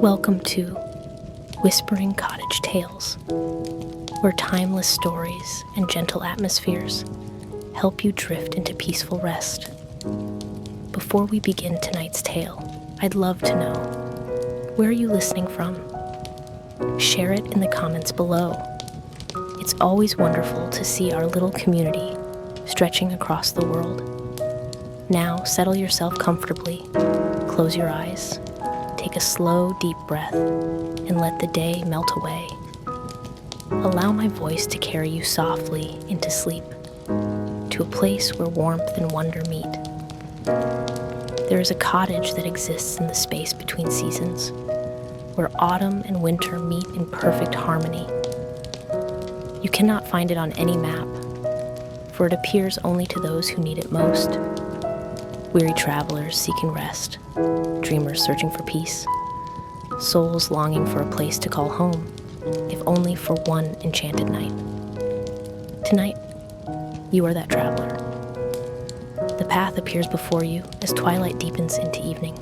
Welcome to Whispering Cottage Tales, where timeless stories and gentle atmospheres help you drift into peaceful rest. Before we begin tonight's tale, I'd love to know, where are you listening from? Share it in the comments below. It's always wonderful to see our little community stretching across the world. Now settle yourself comfortably, close your eyes, take a slow, deep breath, and let the day melt away. Allow my voice to carry you softly into sleep, to a place where warmth and wonder meet. There is a cottage that exists in the space between seasons, where autumn and winter meet in perfect harmony. You cannot find it on any map, for it appears only to those who need it most. Weary travelers seeking rest, dreamers searching for peace, souls longing for a place to call home, if only for one enchanted night. Tonight, you are that traveler. The path appears before you as twilight deepens into evening.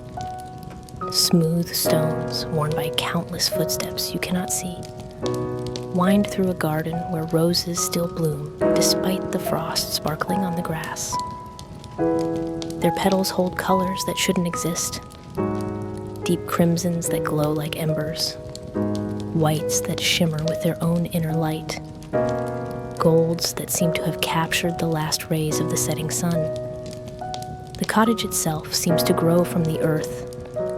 Smooth stones, worn by countless footsteps you cannot see, wind through a garden where roses still bloom despite the frost sparkling on the grass. Their petals hold colors that shouldn't exist, deep crimsons that glow like embers, whites that shimmer with their own inner light, golds that seem to have captured the last rays of the setting sun. The cottage itself seems to grow from the earth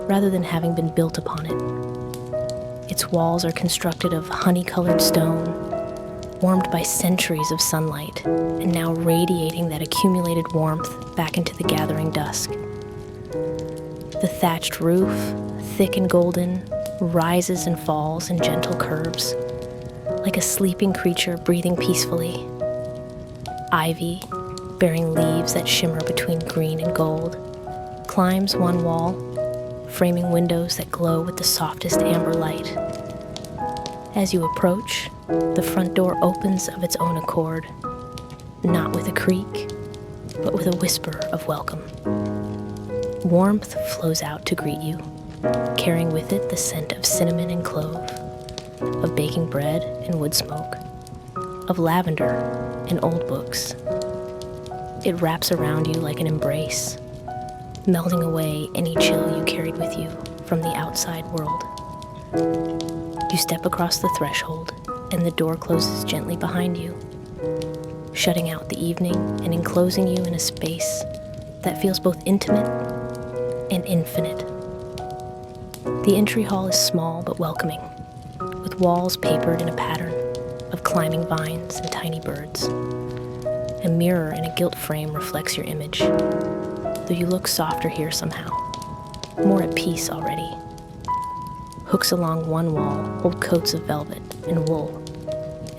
rather than having been built upon it. Its walls are constructed of honey-colored stone, warmed by centuries of sunlight, and now radiating that accumulated warmth back into the gathering dusk. The thatched roof, thick and golden, rises and falls in gentle curves, like a sleeping creature breathing peacefully. Ivy, bearing leaves that shimmer between green and gold, climbs one wall, framing windows that glow with the softest amber light. As you approach, the front door opens of its own accord, not with a creak, but with a whisper of welcome. Warmth flows out to greet you, carrying with it the scent of cinnamon and clove, of baking bread and wood smoke, of lavender and old books. It wraps around you like an embrace, melting away any chill you carried with you from the outside world. You step across the threshold, and the door closes gently behind you, shutting out the evening and enclosing you in a space that feels both intimate and infinite. The entry hall is small but welcoming, with walls papered in a pattern of climbing vines and tiny birds. A mirror in a gilt frame reflects your image, though you look softer here somehow, more at peace already. Hooks along one wall hold coats of velvet and wool,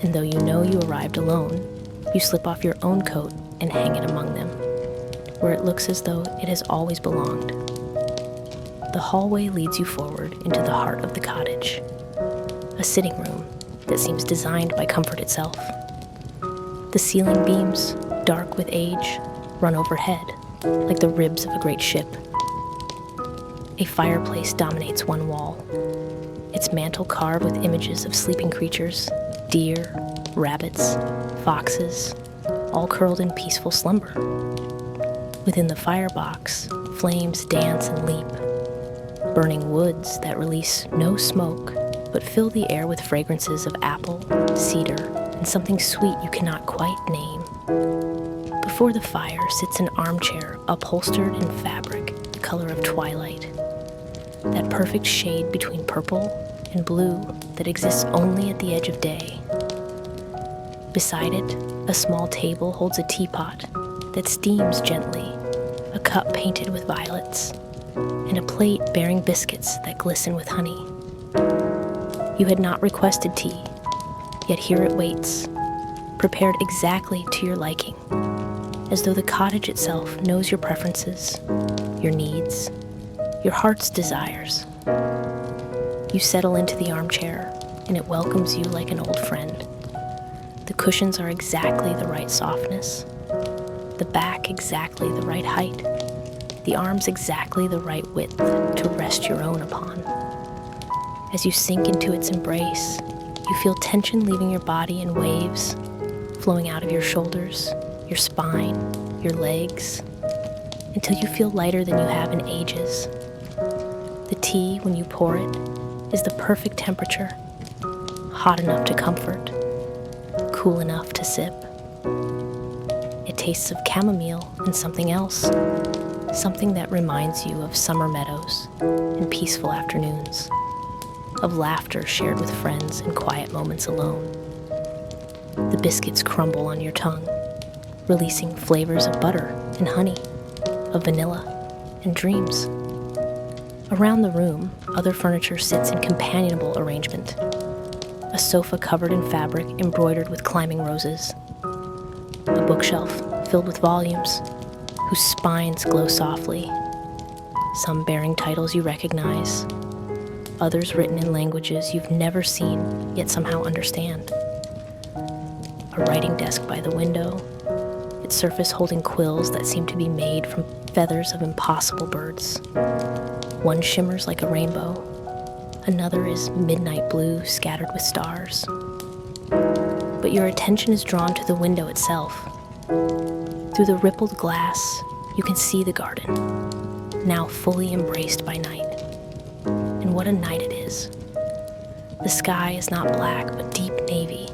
and though you know you arrived alone, you slip off your own coat and hang it among them, where it looks as though it has always belonged. The hallway leads you forward into the heart of the cottage, a sitting room that seems designed by comfort itself. The ceiling beams, dark with age, run overhead like the ribs of a great ship. A fireplace dominates one wall, its mantel carved with images of sleeping creatures, deer, rabbits, foxes, all curled in peaceful slumber. Within the firebox, flames dance and leap, burning woods that release no smoke, but fill the air with fragrances of apple, cedar, and something sweet you cannot quite name. Before the fire sits an armchair upholstered in fabric, the color of twilight, that perfect shade between purple and blue that exists only at the edge of day. Beside it, a small table holds a teapot that steams gently, a cup painted with violets, and a plate bearing biscuits that glisten with honey. You had not requested tea, yet here it waits, prepared exactly to your liking, as though the cottage itself knows your preferences, your needs, your heart's desires. You settle into the armchair, and it welcomes you like an old friend. The cushions are exactly the right softness, the back exactly the right height, the arms exactly the right width to rest your own upon. As you sink into its embrace, you feel tension leaving your body in waves, flowing out of your shoulders, your spine, your legs, until you feel lighter than you have in ages. The tea, when you pour it, is the perfect temperature, hot enough to comfort, cool enough to sip. It tastes of chamomile and something else, something that reminds you of summer meadows and peaceful afternoons, of laughter shared with friends and quiet moments alone. The biscuits crumble on your tongue, releasing flavors of butter and honey, of vanilla and dreams. Around the room, other furniture sits in companionable arrangement. A sofa covered in fabric embroidered with climbing roses. A bookshelf filled with volumes whose spines glow softly, some bearing titles you recognize, others written in languages you've never seen yet somehow understand. A writing desk by the window, its surface holding quills that seem to be made from feathers of impossible birds. One shimmers like a rainbow, another is midnight blue scattered with stars. But your attention is drawn to the window itself. Through the rippled glass, you can see the garden, now fully embraced by night. And what a night it is. The sky is not black, but deep navy,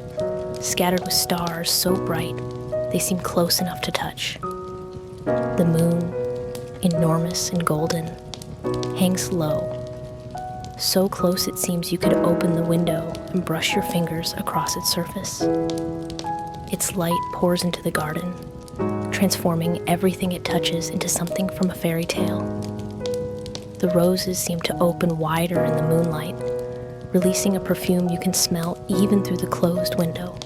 scattered with stars so bright they seem close enough to touch. The moon, enormous and golden, hangs low, so close it seems you could open the window and brush your fingers across its surface. Its light pours into the garden, transforming everything it touches into something from a fairy tale. The roses seem to open wider in the moonlight, releasing a perfume you can smell even through the closed window.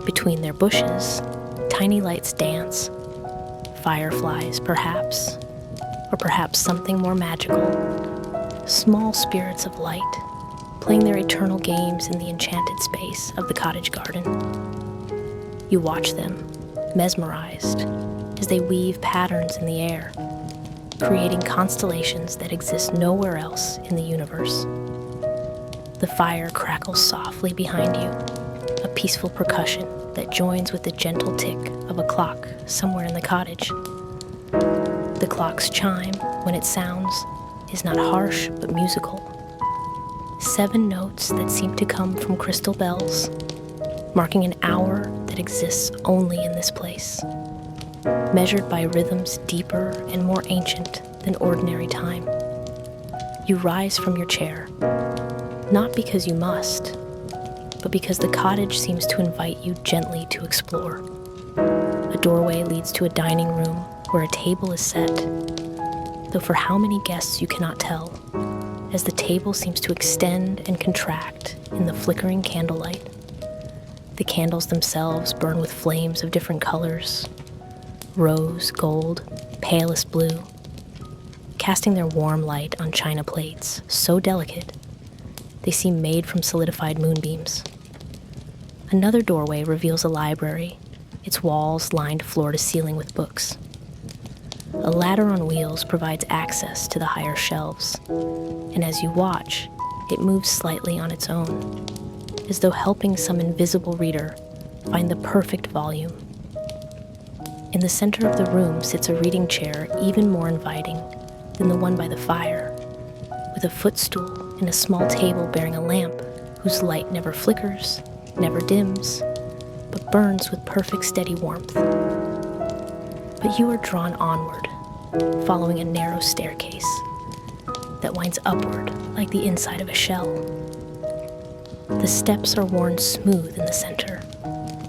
Between their bushes, tiny lights dance, fireflies perhaps, or perhaps something more magical, small spirits of light, playing their eternal games in the enchanted space of the cottage garden. You watch them, mesmerized, as they weave patterns in the air, creating constellations that exist nowhere else in the universe. The fire crackles softly behind you, a peaceful percussion that joins with the gentle tick of a clock somewhere in the cottage. The clock's chime, when it sounds, is not harsh but musical. 7 notes that seem to come from crystal bells, marking an hour that exists only in this place, measured by rhythms deeper and more ancient than ordinary time. You rise from your chair, not because you must, but because the cottage seems to invite you gently to explore. A doorway leads to a dining room where a table is set, though for how many guests you cannot tell, as the table seems to extend and contract in the flickering candlelight. The candles themselves burn with flames of different colors, rose, gold, palest blue, casting their warm light on china plates, so delicate they seem made from solidified moonbeams. Another doorway reveals a library, its walls lined floor to ceiling with books. A ladder on wheels provides access to the higher shelves, and as you watch, it moves slightly on its own, as though helping some invisible reader find the perfect volume. In the center of the room sits a reading chair even more inviting than the one by the fire, with a footstool and a small table bearing a lamp whose light never flickers, never dims, but burns with perfect steady warmth. But you are drawn onward, following a narrow staircase that winds upward like the inside of a shell. The steps are worn smooth in the center,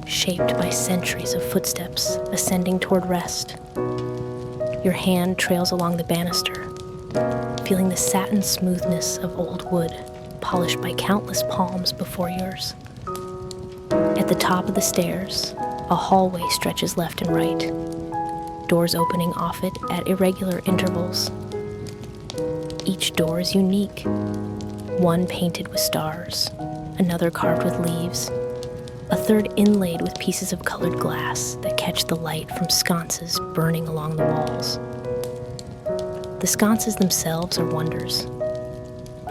shaped by centuries of footsteps ascending toward rest. Your hand trails along the banister, feeling the satin smoothness of old wood polished by countless palms before yours. At the top of the stairs, a hallway stretches left and right, doors opening off it at irregular intervals. Each door is unique, one painted with stars, another carved with leaves, a third inlaid with pieces of colored glass that catch the light from sconces burning along the walls. The sconces themselves are wonders,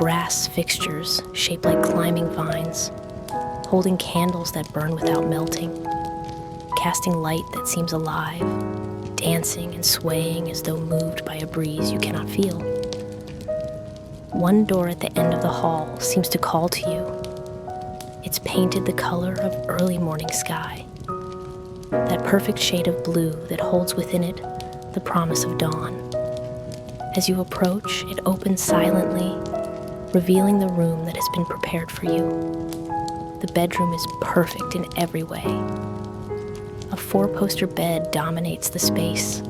brass fixtures shaped like climbing vines, holding candles that burn without melting, casting light that seems alive, dancing and swaying as though moved by a breeze you cannot feel. One door at the end of the hall seems to call to you. It's painted the color of early morning sky, that perfect shade of blue that holds within it the promise of dawn. As you approach, it opens silently, revealing the room that has been prepared for you. The bedroom is perfect in every way. A 4-poster bed dominates the space,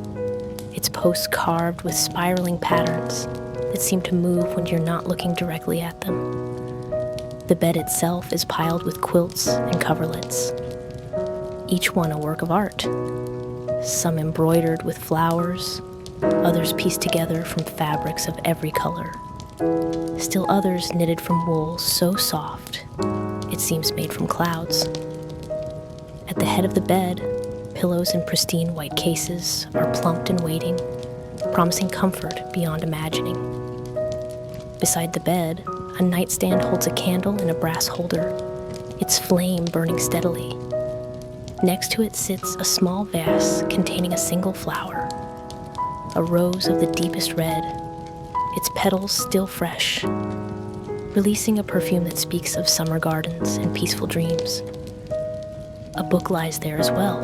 its posts carved with spiraling patterns that seem to move when you're not looking directly at them. The bed itself is piled with quilts and coverlets, each one a work of art, some embroidered with flowers, others pieced together from fabrics of every color, still others knitted from wool so soft it seems made from clouds. At the head of the bed, pillows in pristine white cases are plumped and waiting, promising comfort beyond imagining. Beside the bed, a nightstand holds a candle in a brass holder, its flame burning steadily. Next to it sits a small vase containing a single flower, a rose of the deepest red, its petals still fresh, releasing a perfume that speaks of summer gardens and peaceful dreams. A book lies there as well,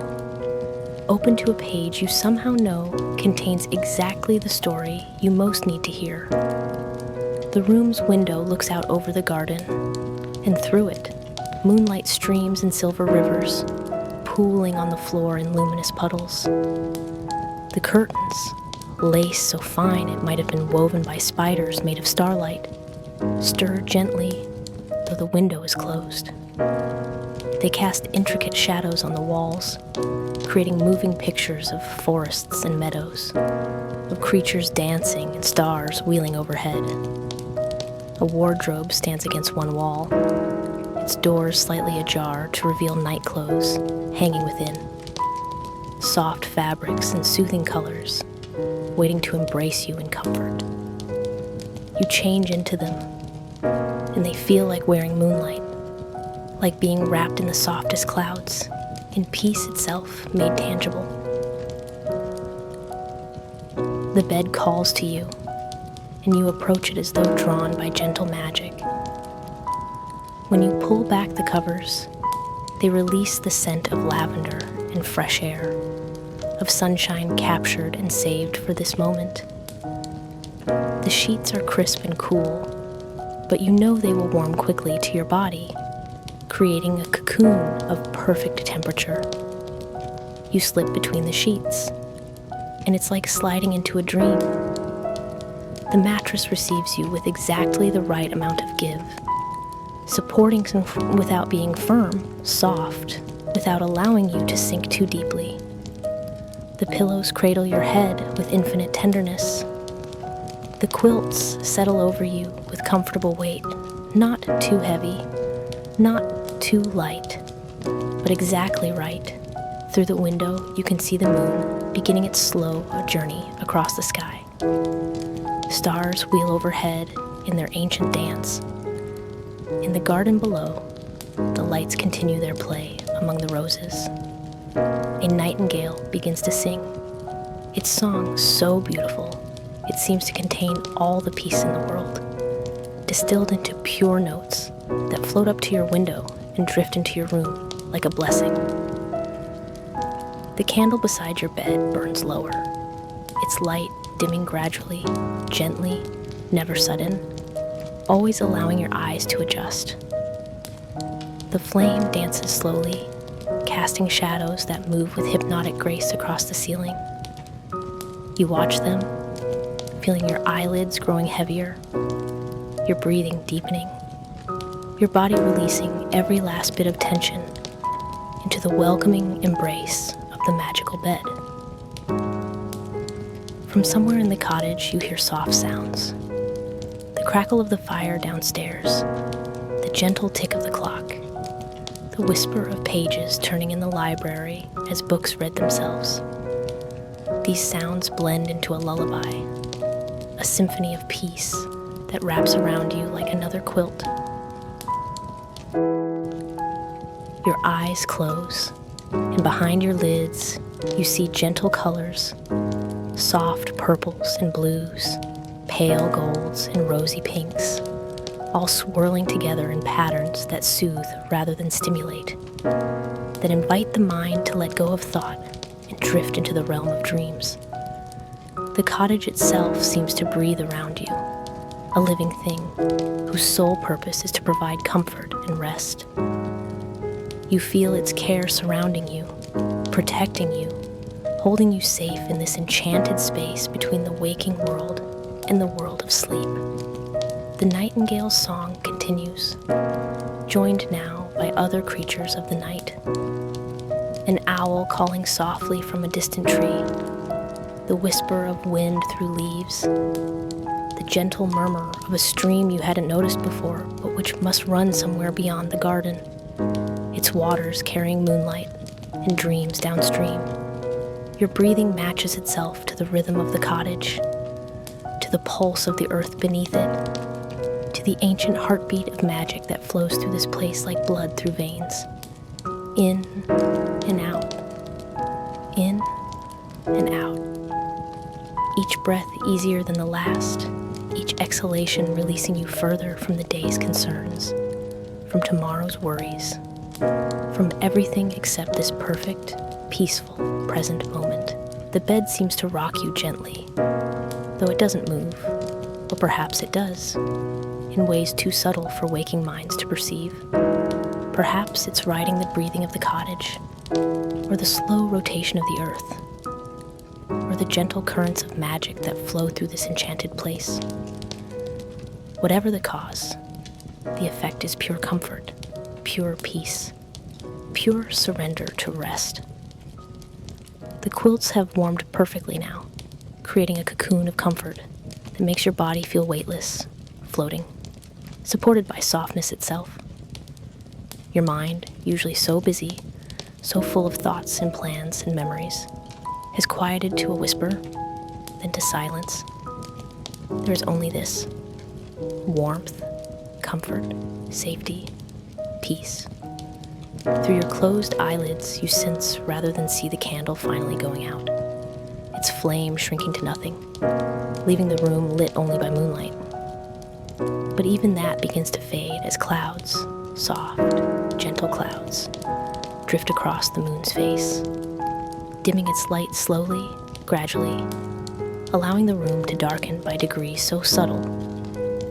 open to a page you somehow know contains exactly the story you most need to hear. The room's window looks out over the garden, and through it, moonlight streams in silver rivers, pooling on the floor in luminous puddles. The curtains, lace so fine it might have been woven by spiders made of starlight, stir gently, though the window is closed. They cast intricate shadows on the walls, creating moving pictures of forests and meadows, of creatures dancing and stars wheeling overhead. A wardrobe stands against one wall, its doors slightly ajar to reveal night clothes hanging within. Soft fabrics and soothing colors, waiting to embrace you in comfort. You change into them, and they feel like wearing moonlight, like being wrapped in the softest clouds, in peace itself made tangible. The bed calls to you, and you approach it as though drawn by gentle magic. When you pull back the covers, they release the scent of lavender and fresh air, of sunshine captured and saved for this moment. The sheets are crisp and cool, but you know they will warm quickly to your body, creating a cocoon of perfect temperature. You slip between the sheets, and it's like sliding into a dream. The mattress receives you with exactly the right amount of give, supporting without being firm, soft, without allowing you to sink too deeply. The pillows cradle your head with infinite tenderness. The quilts settle over you with comfortable weight, not too heavy, not too light, but exactly right. Through the window, you can see the moon beginning its slow journey across the sky. Stars wheel overhead in their ancient dance. In the garden below, the lights continue their play among the roses. A nightingale begins to sing, its song so beautiful, it seems to contain all the peace in the world, distilled into pure notes that float up to your window and drift into your room like a blessing. The candle beside your bed burns lower, its light dimming gradually, gently, never sudden, always allowing your eyes to adjust. The flame dances slowly, casting shadows that move with hypnotic grace across the ceiling. You watch them, feeling your eyelids growing heavier, your breathing deepening, your body releasing every last bit of tension into the welcoming embrace of the magical bed. From somewhere in the cottage, you hear soft sounds. The crackle of the fire downstairs, the gentle tick of the clock, the whisper of pages turning in the library as books read themselves. These sounds blend into a lullaby, a symphony of peace that wraps around you like another quilt. Your eyes close, and behind your lids, you see gentle colors, soft purples and blues, pale golds and rosy pinks, all swirling together in patterns that soothe rather than stimulate, that invite the mind to let go of thought and drift into the realm of dreams. The cottage itself seems to breathe around you, a living thing whose sole purpose is to provide comfort and rest. You feel its care surrounding you, protecting you, holding you safe in this enchanted space between the waking world and the world of sleep. The nightingale's song continues, joined now by other creatures of the night. An owl calling softly from a distant tree, the whisper of wind through leaves, the gentle murmur of a stream you hadn't noticed before, but which must run somewhere beyond the garden, its waters carrying moonlight and dreams downstream. Your breathing matches itself to the rhythm of the cottage, to the pulse of the earth beneath it, to the ancient heartbeat of magic that flows through this place like blood through veins. In and out, in and out. Each breath easier than the last, each exhalation releasing you further from the day's concerns, from tomorrow's worries, from everything except this perfect, peaceful, present moment. The bed seems to rock you gently, though it doesn't move, or perhaps it does, in ways too subtle for waking minds to perceive. Perhaps it's riding the breathing of the cottage, or the slow rotation of the earth, or the gentle currents of magic that flow through this enchanted place. Whatever the cause, the effect is pure comfort, pure peace, pure surrender to rest. The quilts have warmed perfectly now, creating a cocoon of comfort that makes your body feel weightless, floating, supported by softness itself. Your mind, usually so busy, so full of thoughts and plans and memories, has quieted to a whisper, then to silence. There is only this: warmth, comfort, safety, peace. Through your closed eyelids, you sense rather than see the candle finally going out, its flame shrinking to nothing, leaving the room lit only by moonlight. But even that begins to fade as clouds, soft, gentle clouds, drift across the moon's face, dimming its light slowly, gradually, allowing the room to darken by degrees so subtle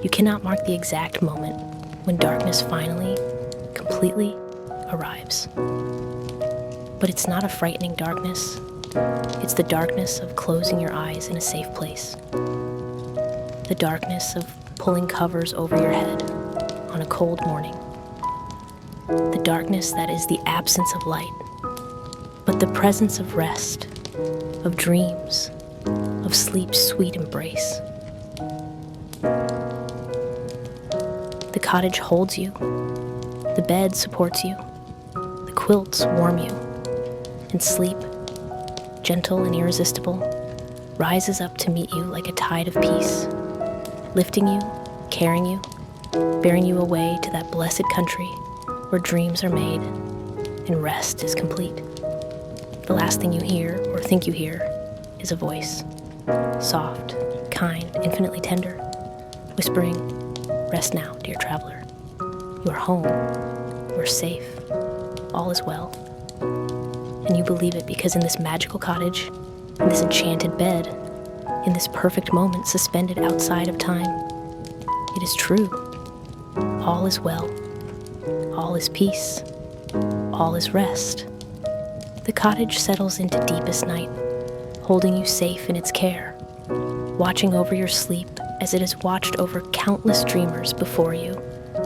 you cannot mark the exact moment when darkness finally, completely arrives. But it's not a frightening darkness. It's the darkness of closing your eyes in a safe place. The darkness of pulling covers over your head on a cold morning. The darkness that is the absence of light, but the presence of rest, of dreams, of sleep's sweet embrace. The cottage holds you. The bed supports you. The quilts warm you. And sleep, gentle and irresistible, rises up to meet you like a tide of peace, lifting you, carrying you, bearing you away to that blessed country where dreams are made and rest is complete. The last thing you hear or think you hear is a voice, soft, kind, infinitely tender, whispering, "Rest now, dear traveler. You are home. You are safe. All is well." And you believe it because in this magical cottage, in this enchanted bed, in this perfect moment suspended outside of time, it is true. All is well. All is peace. All is rest. The cottage settles into deepest night, holding you safe in its care, watching over your sleep as it has watched over countless dreamers before you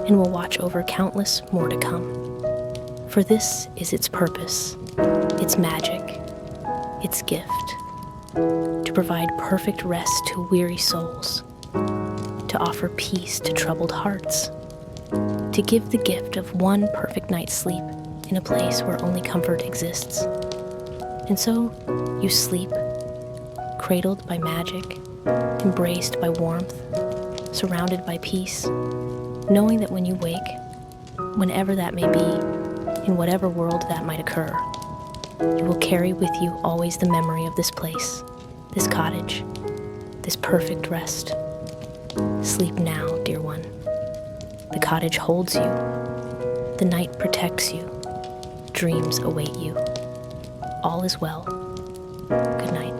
and will watch over countless more to come. For this is its purpose, its magic, its gift, to provide perfect rest to weary souls, to offer peace to troubled hearts, to give the gift of one perfect night's sleep in a place where only comfort exists. And so you sleep, cradled by magic, embraced by warmth, surrounded by peace, knowing that when you wake, whenever that may be, in whatever world that might occur, you will carry with you always the memory of this place, this cottage, this perfect rest. Sleep now, dear one. The cottage holds you. The night protects you. Dreams await you. All is well. Good night.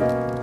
Bye.